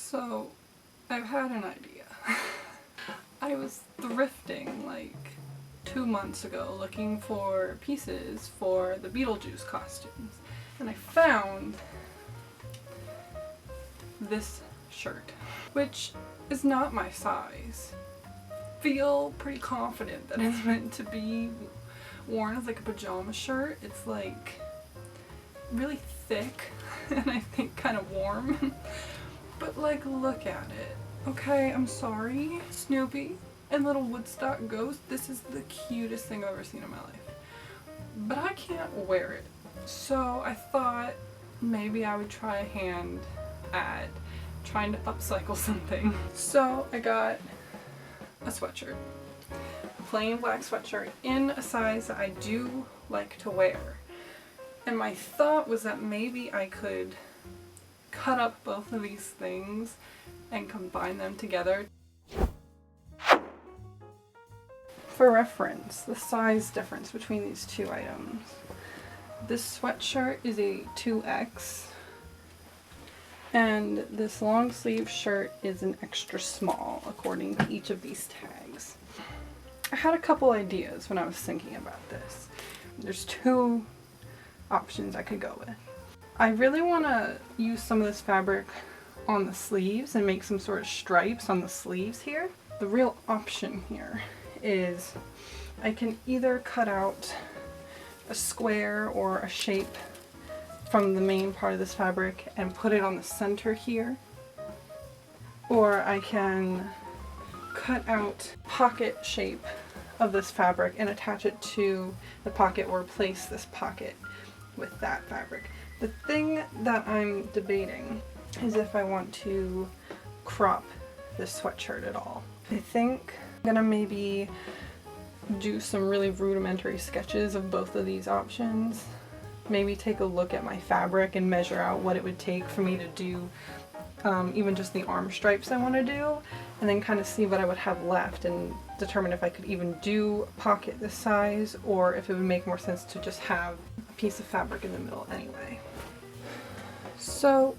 So, I've had an idea. I was thrifting like 2 months ago looking for pieces for the Beetlejuice costumes, and I found this shirt, which is not my size. Feel pretty confident that it's meant to be worn as like a pajama shirt. It's like really thick and I think kind of warm. But like, look at it. Okay, I'm sorry. Snoopy and little Woodstock Ghost, this is the cutest thing I've ever seen in my life. But I can't wear it. So I thought maybe I would try a hand at trying to upcycle something. So I got a sweatshirt. A plain black sweatshirt in a size that I do like to wear. And my thought was that maybe I could cut up both of these things and combine them together. For reference, the size difference between these two items. This sweatshirt is a 2X and this long sleeve shirt is an extra small according to each of these tags. I had a couple ideas when I was thinking about this. There's two options I could go with. I really want to use some of this fabric on the sleeves and make some sort of stripes on the sleeves here. The real option here is I can either cut out a square or a shape from the main part of this fabric and put it on the center here, or I can cut out pocket shape of this fabric and attach it to the pocket or replace this pocket with that fabric. The thing that I'm debating is if I want to crop this sweatshirt at all. I think I'm gonna maybe do some really rudimentary sketches of both of these options. Maybe take a look at my fabric and measure out what it would take for me to do even just the arm stripes I want to do, and then kind of see what I would have left and determine if I could even do a pocket this size or if it would make more sense to just have a piece of fabric in the middle anyway. So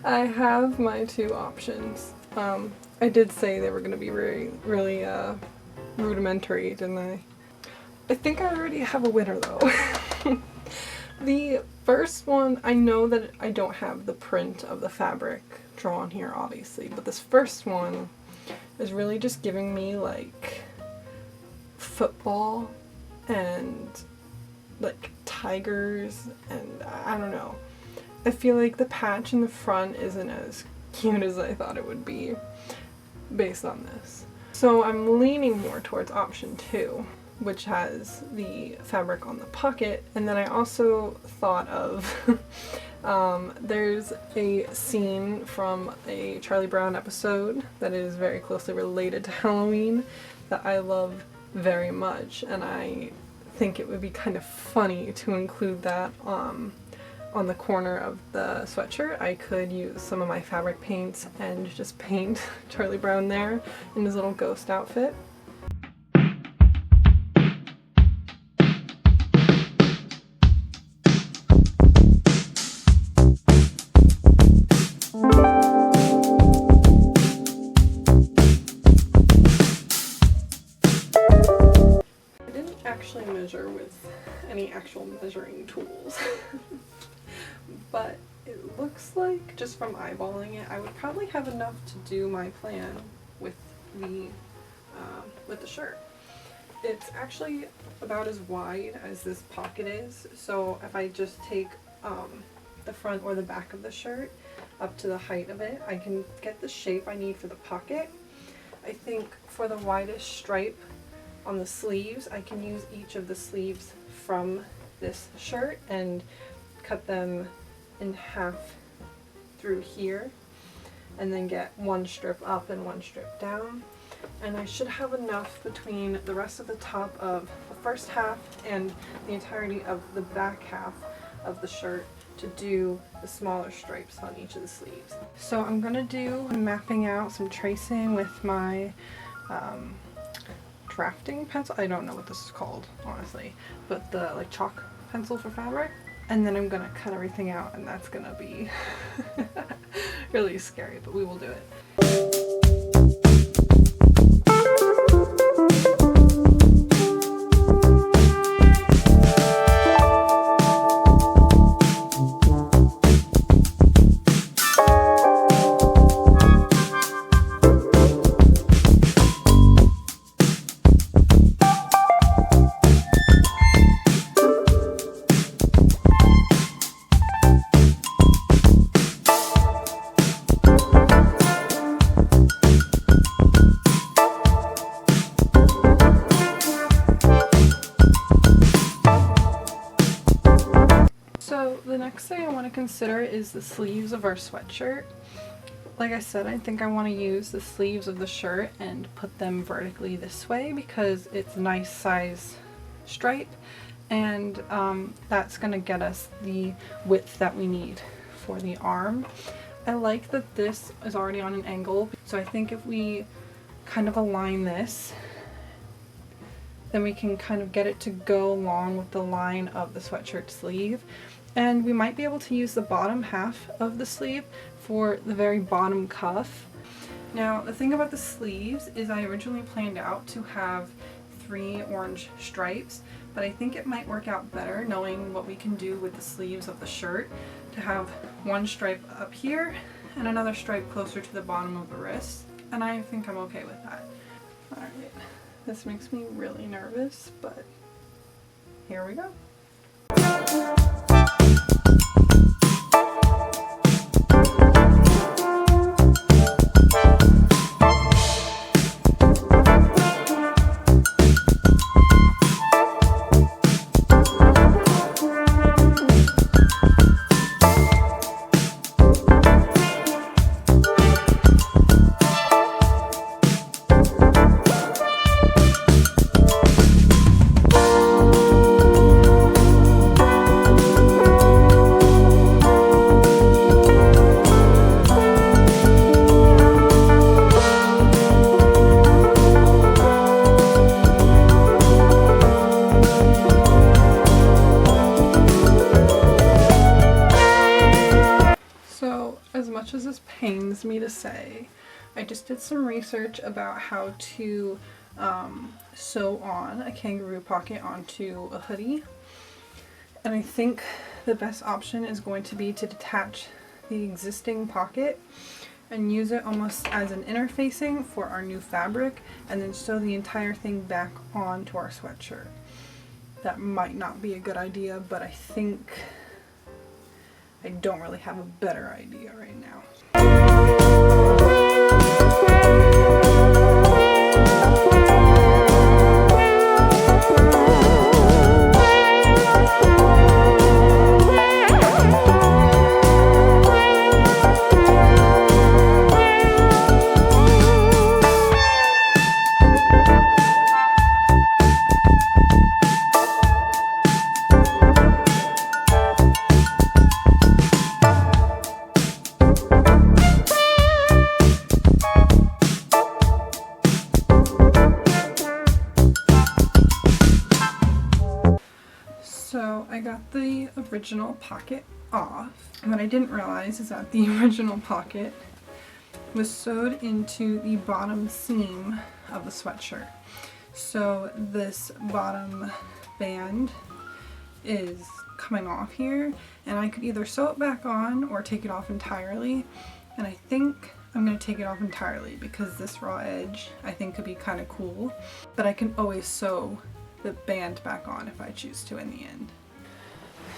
I have my two options. I did say they were going to be really rudimentary, didn't I? I think I already have a winner though. The first one, I know that I don't have the print of the fabric drawn here obviously, but this first one is really just giving me like football and like tigers, and I don't know. I feel like the patch in the front isn't as cute as I thought it would be based on this. So I'm leaning more towards option 2, which has the fabric on the pocket. And then I also thought of there's a scene from a Charlie Brown episode that is very closely related to Halloween that I love very much, and I think it would be kind of funny to include that on the corner of the sweatshirt. I could use some of my fabric paints and just paint Charlie Brown there in his little ghost outfit. Actually measure with any actual measuring tools. But it looks like, just from eyeballing it, I would probably have enough to do my plan with the shirt. It's actually about as wide as this pocket is, so if I just take the front or the back of the shirt up to the height of it, I can get the shape I need for the pocket. I think for the widest stripe on the sleeves, I can use each of the sleeves from this shirt and cut them in half through here, and then get one strip up and one strip down. And I should have enough between the rest of the top of the first half and the entirety of the back half of the shirt to do the smaller stripes on each of the sleeves. So I'm gonna do mapping out some tracing with my drafting pencil. I don't know what this is called, honestly, but the like chalk pencil for fabric. And then I'm gonna cut everything out, and that's gonna be really scary, but we will do it. So the next thing I want to consider is the sleeves of our sweatshirt. Like I said, I think I want to use the sleeves of the shirt and put them vertically this way because it's a nice size stripe, and that's going to get us the width that we need for the arm. I like that this is already on an angle, so I think if we kind of align this, then we can kind of get it to go along with the line of the sweatshirt sleeve. And we might be able to use the bottom half of the sleeve for the very bottom cuff. Now, the thing about the sleeves is I originally planned out to have 3 orange stripes, but I think it might work out better knowing what we can do with the sleeves of the shirt to have 1 stripe up here and another stripe closer to the bottom of the wrist. And I think I'm okay with that. Alright, this makes me really nervous, but here we go. As much as this pains me to say, I just did some research about how to sew on a kangaroo pocket onto a hoodie, and I think the best option is going to be to detach the existing pocket and use it almost as an interfacing for our new fabric, and then sew the entire thing back onto our sweatshirt. That might not be a good idea, but I think I don't really have a better idea right now. So I got the original pocket off. What I didn't realize is that the original pocket was sewed into the bottom seam of the sweatshirt. So this bottom band is coming off here, and I could either sew it back on or take it off entirely. And I think I'm going to take it off entirely because this raw edge I think could be kind of cool, but I can always sew the band back on if I choose to in the end.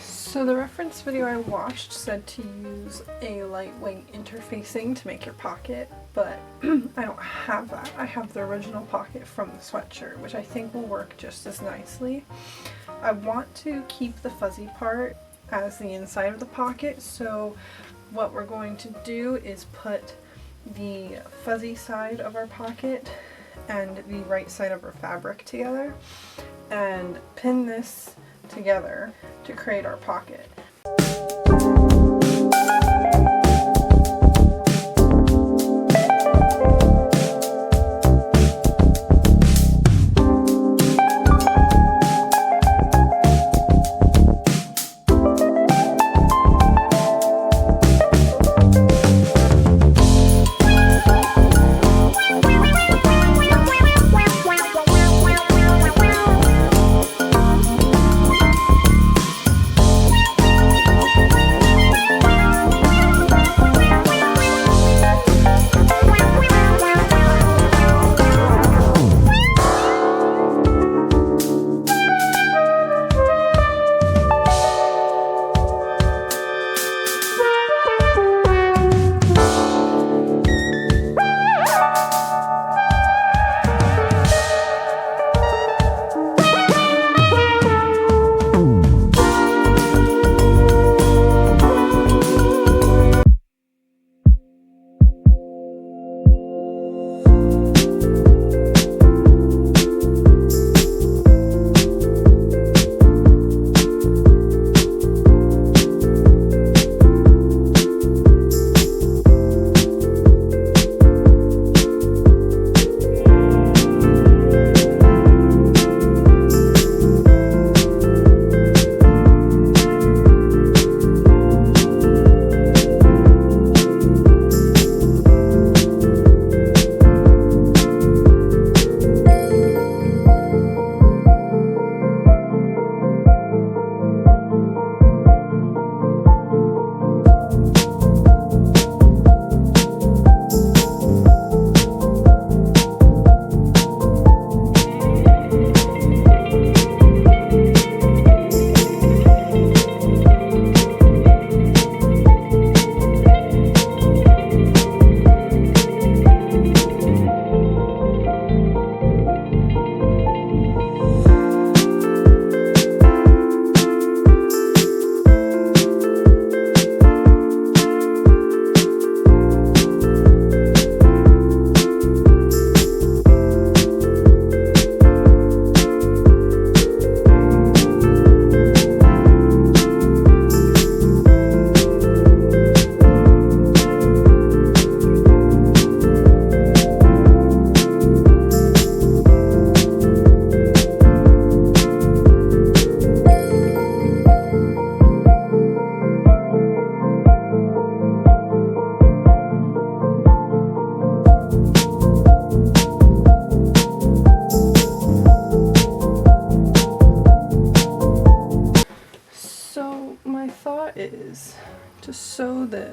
So the reference video I watched said to use a lightweight interfacing to make your pocket, but I don't have that. I have the original pocket from the sweatshirt, which I think will work just as nicely. I want to keep the fuzzy part as the inside of the pocket, so what we're going to do is put the fuzzy side of our pocket and the right side of our fabric together and pin this together to create our pocket.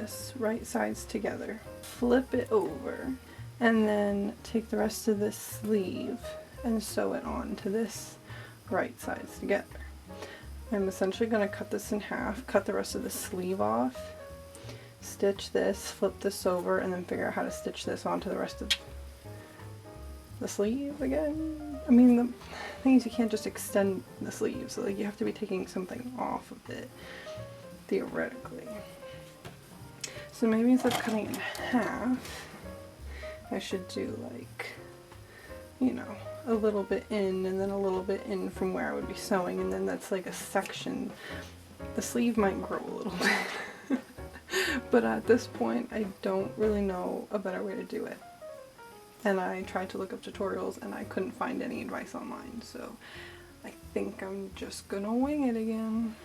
this right sides together, flip it over, and then take the rest of this sleeve and sew it on to this right sides together. I'm essentially going to cut this in half, cut the rest of the sleeve off, stitch this, flip this over, and then figure out how to stitch this onto the rest of the sleeve again. I mean, the thing is, you can't just extend the sleeve, so like you have to be taking something off of it, theoretically. So maybe instead of cutting it in half, I should do like, you know, a little bit in and then a little bit in from where I would be sewing, and then that's like a section. The sleeve might grow a little bit, but at this point I don't really know a better way to do it. And I tried to look up tutorials and I couldn't find any advice online, so I think I'm just gonna wing it again.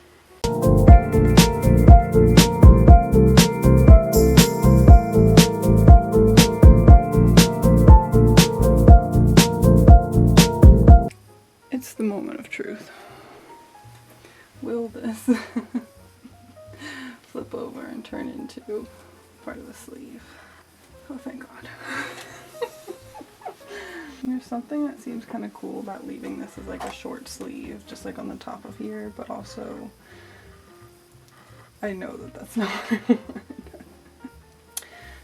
It's the moment of truth. Will this flip over and turn into part of the sleeve? Oh, thank God. There's something that seems kind of cool about leaving this as like a short sleeve, just like on the top of here, but also I know that that's not what I want.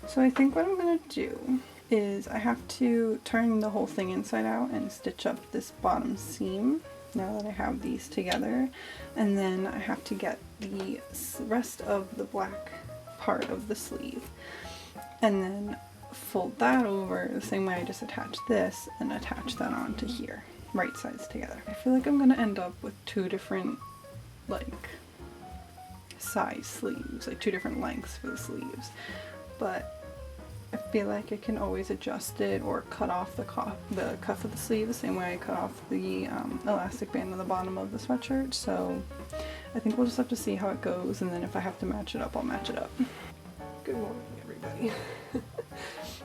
So I think what I'm going to do is I have to turn the whole thing inside out and stitch up this bottom seam now that I have these together, and then I have to get the rest of the black part of the sleeve and then fold that over the same way I just attached this and attach that onto here, right sides together. I feel like I'm gonna end up with two different like size sleeves, like two different lengths for the sleeves, but I feel like I can always adjust it or cut off the cuff of the sleeve the same way I cut off the elastic band on the bottom of the sweatshirt. So I think we'll just have to see how it goes, and then if I have to match it up, I'll match it up. Good morning, everybody.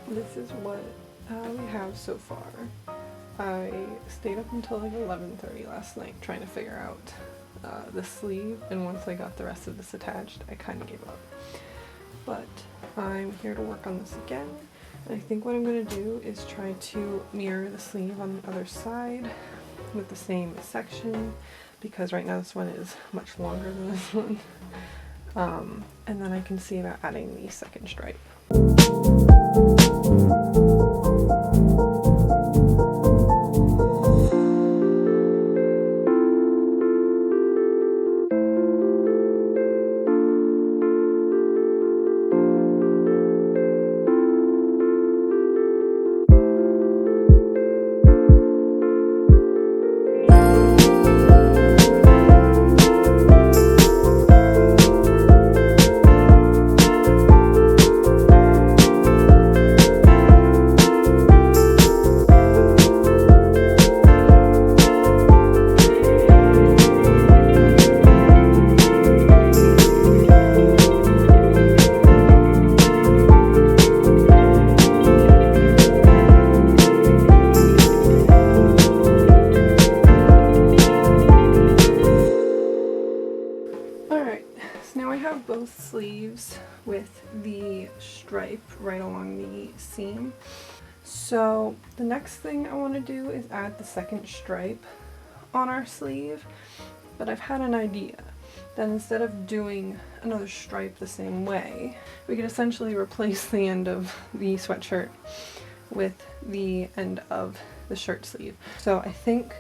This is what we have so far. I stayed up until like 11:30 last night trying to figure out the sleeve, and once I got the rest of this attached, I kind of gave up. But I'm here to work on this again, and I think what I'm going to do is try to mirror the sleeve on the other side with the same section, because right now this one is much longer than this one, and then I can see about adding the second stripe. Sleeves with the stripe right along the seam. So the next thing I want to do is add the second stripe on our sleeve, but I've had an idea that instead of doing another stripe the same way, we could essentially replace the end of the sweatshirt with the end of the shirt sleeve. So I think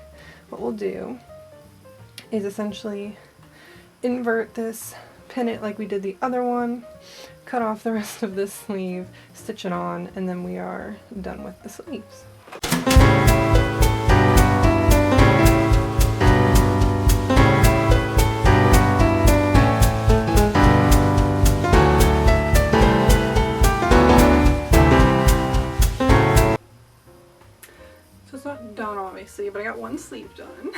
what we'll do is essentially invert this, pin it like we did the other one, cut off the rest of this sleeve, stitch it on, and then we are done with the sleeves. So it's not done obviously, but I got one sleeve done.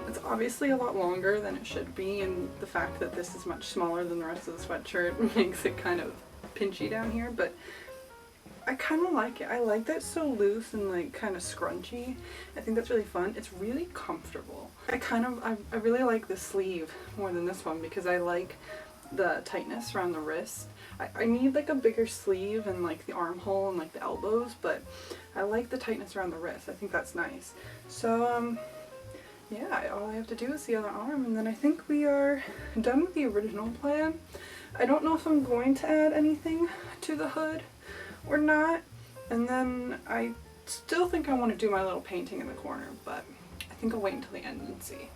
It's obviously a lot longer than it should be, and the fact that this is much smaller than the rest of the sweatshirt makes it kind of pinchy down here, but I kind of like it. I like that it's so loose and like kind of scrunchy. I think that's really fun. It's really comfortable. I really like this sleeve more than this one because I like the tightness around the wrist. I need like a bigger sleeve and like the armhole and like the elbows, but I like the tightness around the wrist. I think that's nice. So yeah, all I have to do is the other arm, and then I think we are done with the original plan. I don't know if I'm going to add anything to the hood or not, and then I still think I want to do my little painting in the corner, but I think I'll wait until the end and see.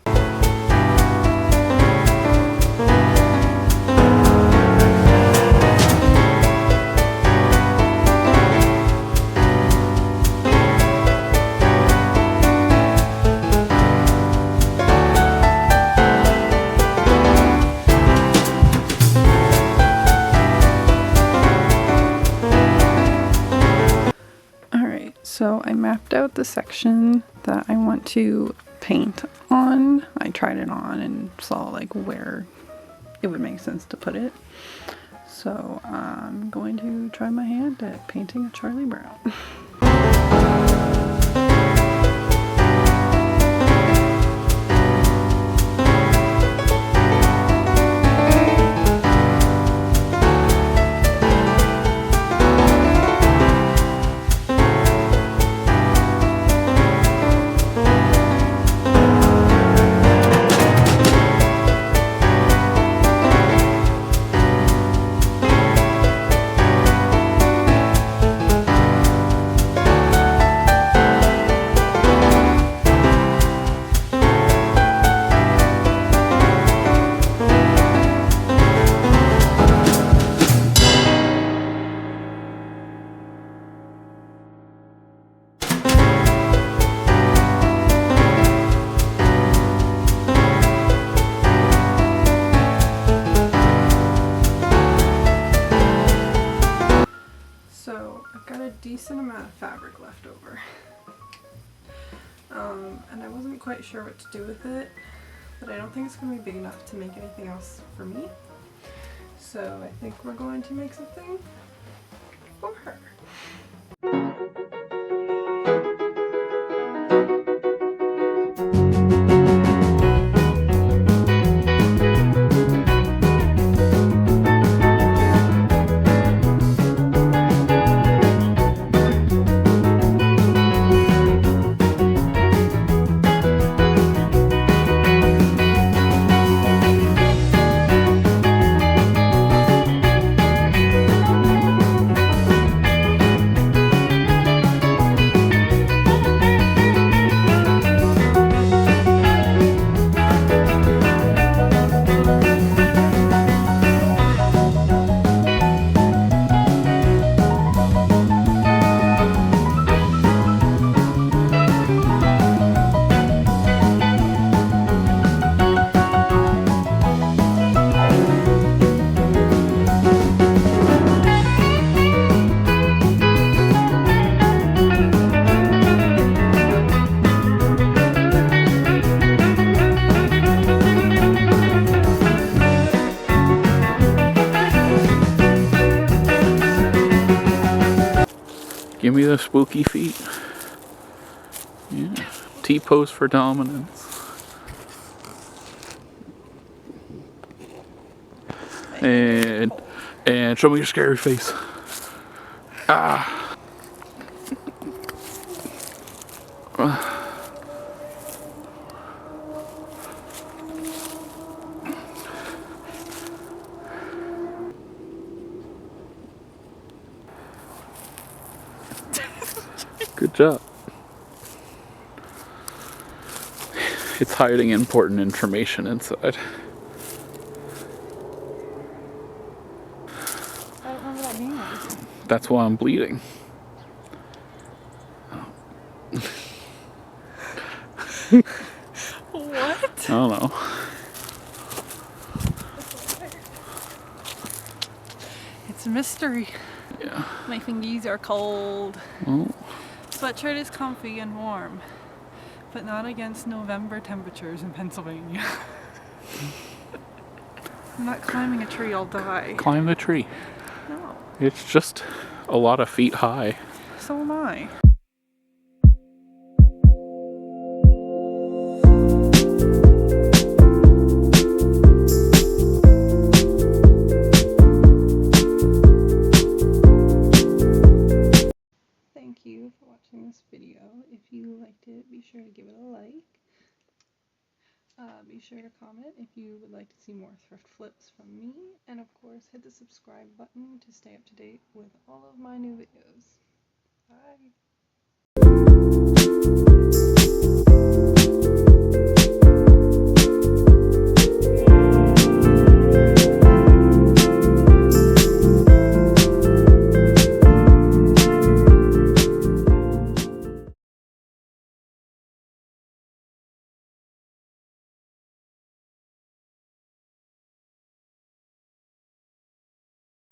So I mapped out the section that I want to paint on. I tried it on and saw like where it would make sense to put it. So I'm going to try my hand at painting a Charlie Brown. Decent amount of fabric left over, and I wasn't quite sure what to do with it, but I don't think it's going to be big enough to make anything else for me, so I think we're going to make something for her. Give me the spooky feet. Yeah. T-pose for dominance. And show me your scary face. Ah. Good job. It's hiding important information inside. I don't know what that means. That's why I'm bleeding. What? I don't know. It's a mystery. Yeah. My fingies are cold. Well, Sweatshirt is comfy and warm, but not against November temperatures in Pennsylvania. I'm not climbing a tree, I'll die. climb the tree. No. It's just a lot of feet high. So am I. like. Be sure to comment if you would like to see more thrift flips from me, and of course hit the subscribe button to stay up to date with all of my new videos. Bye!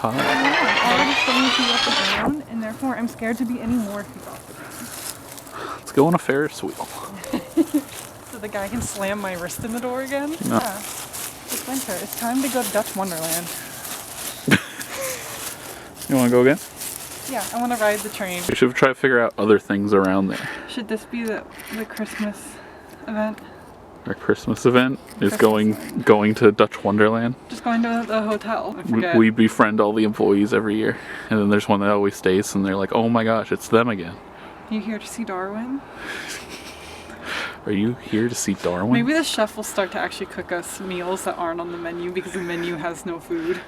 Hi. I'm already 20 feet off the ground, and therefore I'm scared to be any more feet off the ground. Let's go on a Ferris wheel. So the guy can slam my wrist in the door again? No. Yeah. It's winter. It's time to go to Dutch Wonderland. You want to go again? Yeah, I want to ride the train. We should try to figure out other things around there. Should this be the Christmas event? Our Christmas event is going to Dutch Wonderland. Just going to the hotel. I forget. We befriend all the employees every year, and then there's one that always stays, and they're like, "Oh my gosh, it's them again." You here to see Darwin? Are you here to see Darwin? Maybe the chef will start to actually cook us meals that aren't on the menu because the menu has no food.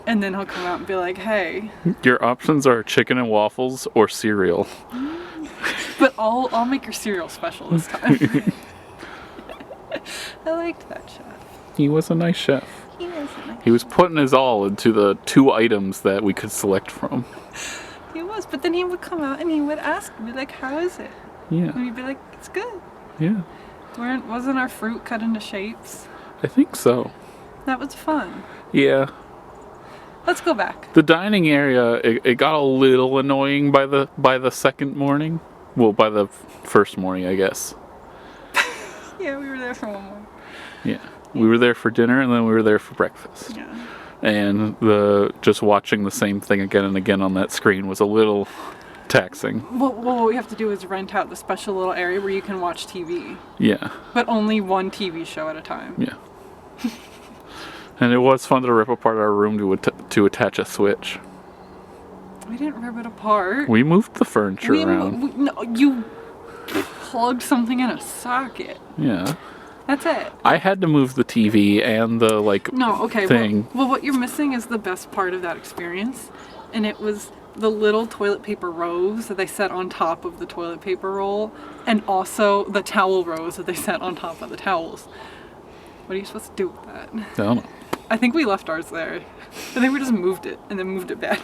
And then he'll come out and be like, "Hey, Your options are chicken and waffles or cereal." but I'll make your cereal special this time." I liked that chef. He was a nice chef. He was a nice. He was putting his all into the 2 items that we could select from. He was, but then he would come out and he would ask me like, "How is it?" Yeah. And we'd be like, "It's good." Yeah. Wasn't our fruit cut into shapes? I think so. That was fun. Yeah. Let's go back. The dining area, it got a little annoying by the second morning. Well, by the first morning, I guess. Yeah, we were there for one more. Yeah. We were there for dinner, and then we were there for breakfast. Yeah. And just watching the same thing again and again on that screen was a little taxing. Well, what we have to do is rent out the special little area where you can watch TV. Yeah. But only one TV show at a time. Yeah. And it was fun to rip apart our room to attach a switch. We didn't rip it apart. We moved the furniture around. No, you plugged something in a socket. Yeah. That's it. I had to move the TV and the No, okay. thing. Well, what you're missing is the best part of that experience, and it was the little toilet paper rows that they set on top of the toilet paper roll, and also the towel rows that they set on top of the towels. What are you supposed to do with that? I don't know. I think we left ours there. I think we just moved it and then moved it back.